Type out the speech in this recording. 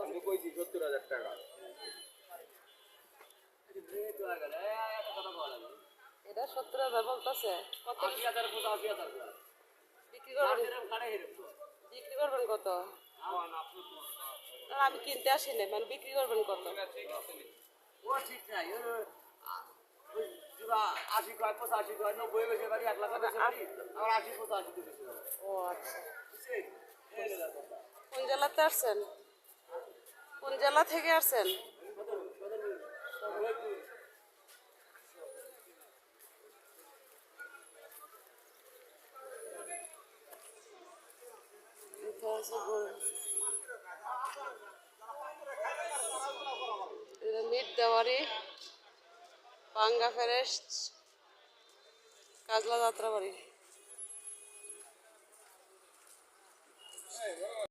আমি কইছি 70,000 টাকা। এটা 70,000 বলতেছে। কত 80,000 85,000 বিক্রি করবেন? বিক্রি করবেন কত? না, আমি কিনতে আসিনি, মানে বিক্রি করবেন কত? ও ঠিক নাই, ওই জোড়া 80 কয় 85 কয় 90 বেশি বাড়ি 1 লাখ বেশি বাড়ি আমার 80 85 তো বেশি বাড়ি। ও আচ্ছা। বুঝছেন? এই হলো ব্যাপারটা। কোন জেলাতে আসছেন? কোন জেলা থেকে আসছেন? এটা আছে গরু। এটা মিট দেওয়ারি, পাঙ্গা ফেরেস্ট, কাজলা যাত্রাবাড়ি।